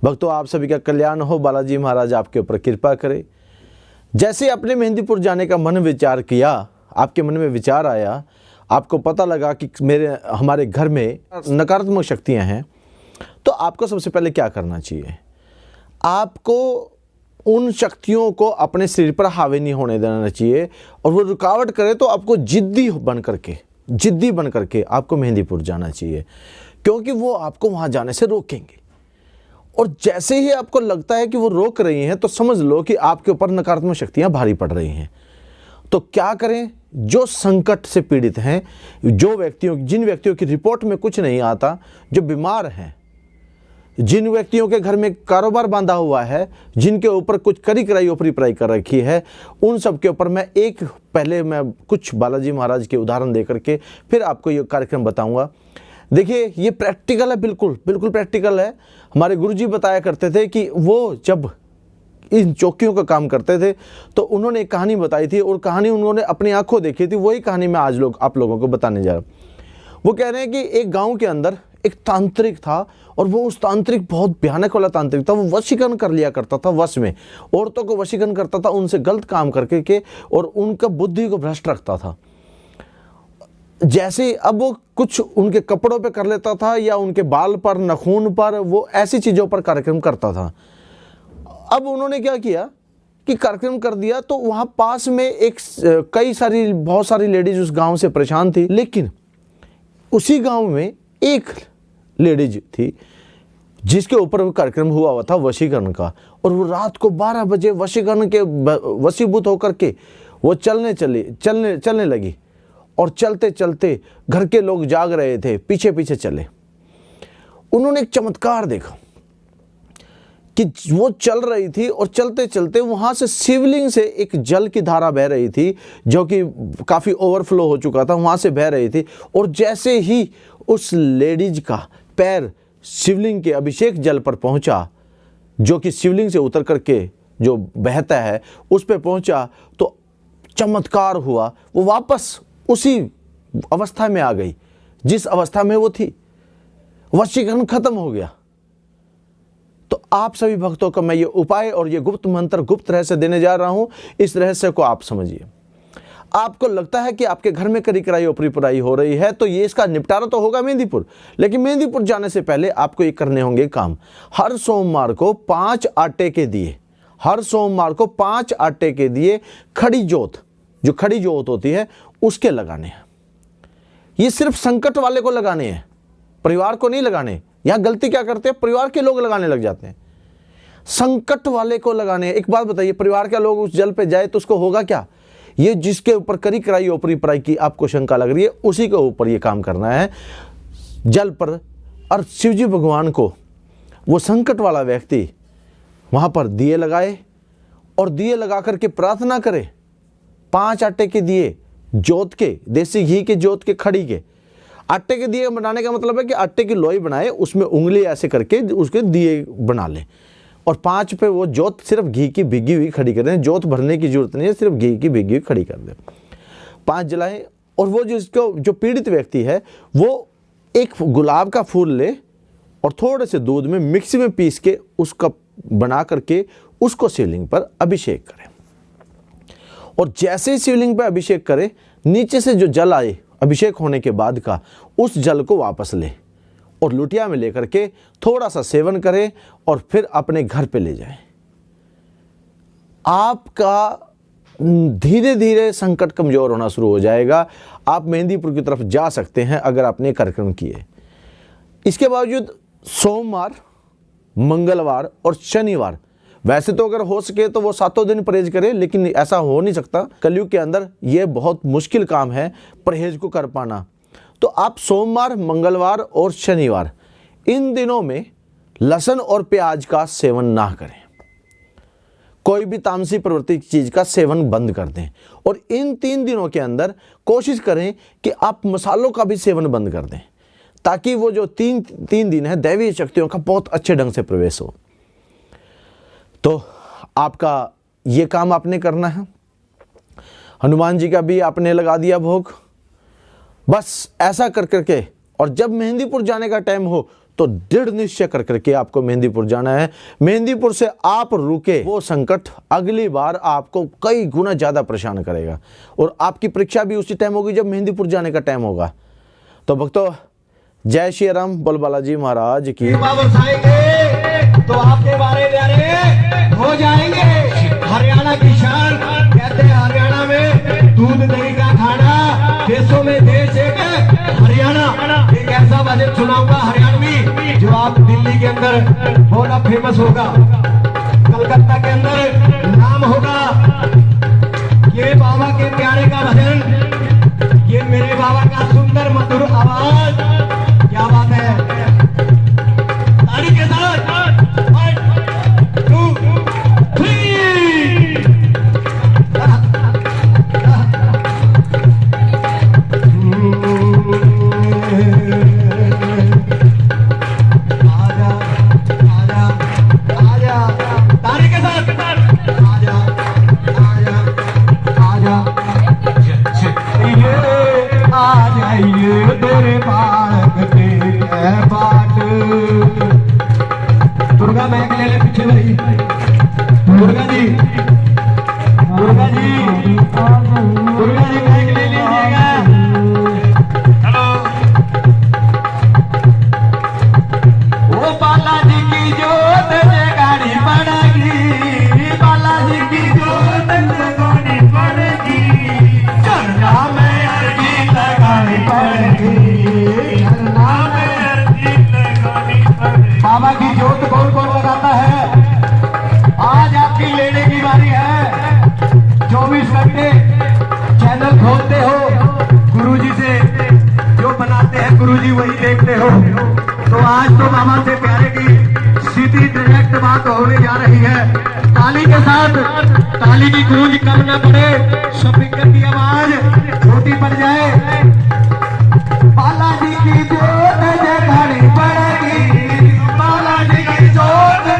भक्तों, आप सभी का कल्याण हो, बालाजी महाराज आपके ऊपर कृपा करे। जैसे आपने मेहंदीपुर जाने का मन विचार किया, आपके मन में विचार आया, आपको पता लगा कि हमारे घर में नकारात्मक शक्तियां हैं, तो आपको सबसे पहले क्या करना चाहिए? आपको उन शक्तियों को अपने शरीर पर हावी नहीं होने देना चाहिए, और वो रुकावट करे तो आपको जिद्दी बन करके आपको मेहंदीपुर जाना चाहिए, क्योंकि वो आपको वहाँ जाने से रोकेंगे। और जैसे ही आपको लगता है कि वो रोक रही हैं, तो समझ लो कि आपके ऊपर नकारात्मक शक्तियाँ भारी पड़ रही हैं। तो क्या करें? जो संकट से पीड़ित हैं, जिन व्यक्तियों की रिपोर्ट में कुछ नहीं आता, जो बीमार हैं, जिन व्यक्तियों के घर में कारोबार बांधा हुआ है, जिनके ऊपर कुछ करी कराई ऊपरी पराई कर रखी है, उन सब के ऊपर पहले मैं कुछ बालाजी महाराज के उदाहरण दे करके फिर आपको ये कार्यक्रम बताऊंगा। देखिए, ये प्रैक्टिकल है, बिल्कुल प्रैक्टिकल है। हमारे गुरुजी बताया करते थे कि वो जब इन चौकियों का काम करते थे तो उन्होंने एक कहानी बताई थी, और कहानी उन्होंने अपनी आंखों देखी थी। वही कहानी मैं आज आप लोगों को बताने जा रहा हूँ। वो कह रहे हैं कि एक गांव के अंदर एक तांत्रिक था, और वो उस तांत्रिक बहुत भयानक वाला तांत्रिक था। वो वशीकरण कर लिया करता था, वश में औरतों को वशीकरण करता था, उनसे गलत काम करके के, और उनका बुद्धि को भ्रष्ट रखता था। जैसे अब वो कुछ उनके कपड़ों पे कर लेता था, या उनके बाल पर, नखून पर, वो ऐसी चीज़ों पर कार्यक्रम करता था। अब उन्होंने क्या किया कि कार्यक्रम कर दिया, तो वहाँ पास में बहुत सारी लेडीज उस गांव से परेशान थी। लेकिन उसी गांव में एक लेडीज थी जिसके ऊपर वो कार्यक्रम हुआ था वशीकरण का, और वो रात को 12 बजे वशीकरण के वशीभूत होकर के वो चलने लगी, और चलते चलते घर के लोग जाग रहे थे, पीछे पीछे चले। उन्होंने एक चमत्कार देखा कि वो चल रही थी, और चलते चलते वहां से शिवलिंग से एक जल की धारा बह रही थी, जो कि काफी ओवरफ्लो हो चुका था, वहां से बह रही थी। और जैसे ही उस लेडीज का पैर शिवलिंग के अभिषेक जल पर पहुंचा, जो कि शिवलिंग से उतर करके जो बहता है उस पे पहुंचा, तो चमत्कार हुआ। वो वापस उसी अवस्था में आ गई जिस अवस्था में वो थी। वशीकरण खत्म हो गया। तो आप सभी भक्तों को मैं ये उपाय और ये गुप्त मंत्र, गुप्त रहस्य देने जा रहा हूं। इस रहस्य को आप समझिए। आपको लगता है कि आपके घर में करी कराई ऊपरी पराई हो रही है, तो ये इसका निपटारा तो होगा मेहंदीपुर। लेकिन मेहंदीपुर जाने से पहले आपको ये करने होंगे काम। हर सोमवार को 5 आटे के दिए, हर सोमवार को 5 आटे के दिए खड़ी जोत होती है उसके लगाने हैं। ये सिर्फ संकट वाले को लगाने हैं, परिवार को नहीं लगाने। यहां गलती क्या करते हैं? परिवार के लोग लगाने लग जाते हैं। संकट वाले को लगाने हैं। एक बात बताइए, परिवार के लोग उस जल पे जाए तो उसको होगा क्या? ये जिसके ऊपर करी कराई ऊपरी पराई की आपको शंका लग रही है, उसी के ऊपर ये काम करना है जल पर। और शिवजी भगवान को वो संकट वाला व्यक्ति वहां पर दिए लगाए, और दिए लगा करके प्रार्थना करे। 5 आटे के दिए, जोत के, देसी घी के, जोत के, खड़ी के। आटे के दिए बनाने का मतलब है कि आटे की लोई बनाए, उसमें उंगली ऐसे करके उसके दिए बना ले, और 5 पे वो जोत सिर्फ घी की भीगी हुई खड़ी कर दें। जोत भरने की जरूरत नहीं है, सिर्फ घी की भीगी हुई खड़ी कर दें। 5 जलाएं, और वो जो पीड़ित व्यक्ति है वो एक गुलाब का फूल ले, और थोड़े से दूध में मिक्सी में पीस के उसका बना करके उसको शिवलिंग पर अभिषेक करें। और जैसे ही शिवलिंग पर अभिषेक करें, नीचे से जो जल आए अभिषेक होने के बाद का, उस जल को वापस ले और लुटिया में लेकर के थोड़ा सा सेवन करें, और फिर अपने घर पे ले जाएं। आपका धीरे धीरे संकट कमजोर होना शुरू हो जाएगा। आप मेहंदीपुर की तरफ जा सकते हैं अगर आपने कार्यक्रम किए। इसके बावजूद सोमवार, मंगलवार और शनिवार, वैसे तो अगर हो सके तो वो 7 दिन परहेज करें, लेकिन ऐसा हो नहीं सकता। कलयुग के अंदर ये बहुत मुश्किल काम है परहेज को कर पाना। तो आप सोमवार, मंगलवार और शनिवार, इन दिनों में लहसुन और प्याज का सेवन ना करें। कोई भी तामसी प्रवृत्ति की चीज का सेवन बंद कर दें। और इन 3 दिनों के अंदर कोशिश करें कि आप मसालों का भी सेवन बंद कर दें, ताकि वो जो 3 दिन है दैवीय शक्तियों का बहुत अच्छे ढंग से प्रवेश हो। तो आपका ये काम आपने करना है। हनुमान जी का भी आपने लगा दिया भोग। बस ऐसा कर करके, और जब मेहंदीपुर जाने का टाइम हो तो दृढ़ निश्चय कर करके आपको मेहंदीपुर जाना है। मेहंदीपुर से आप रुके, वो संकट अगली बार आपको कई गुना ज़्यादा परेशान करेगा और आपकी परीक्षा भी उसी टाइम होगी जब मेहंदीपुर जाने का टाइम होगा। तो भक्तों, जय श्री राम, बोल बालाजी महाराज की। तो आपके बारे हो जाएंगे हरियाणा की शान। कहते हैं हरियाणा में दूध दही का खाना, देशों में देश एक हरियाणा। एक ऐसा भजन सुनाऊंगा हरियाणवी जो आप दिल्ली के अंदर बहुत फेमस होगा, कलकत्ता के अंदर नाम होगा। ये बाबा के प्यारे का भजन, ये मेरे बाबा का सुंदर मधुर आवाज। क्या बात है, ताली के साथ 1 2 3। आजा आजा आजा, ताली के साथ आजा आजा आजा। आ जाइए तेरे बालक तेरे बाट। दुर्गा महक ले ले पीछे भाई, दुर्गा जी, दुर्गा जी, दुर्गा जी महक ले लीजिएगा। हेलो, ओ बालाजी की जोत से गाड़ी पड़ेगी, बालाजी की जोत से गाड़ी पड़ेगी, चरना में अर्जी लगानी पड़ेगी, चरना में अर्जी लगानी पड़ेगी। बाबा की जोत कौन कौन लगाता है? आज आपकी लेने की बारी है। 24 घंटे चैनल खोलते हो, गुरुजी से जो बनाते हैं गुरुजी वही देखते हो। तो आज तो बाबा से प्यारे की सीधी डायरेक्ट बात होने जा रही है। ताली के साथ, ताली की गूंज कम न पड़े, स्पीकर की आवाज छोटी पड़ जाए।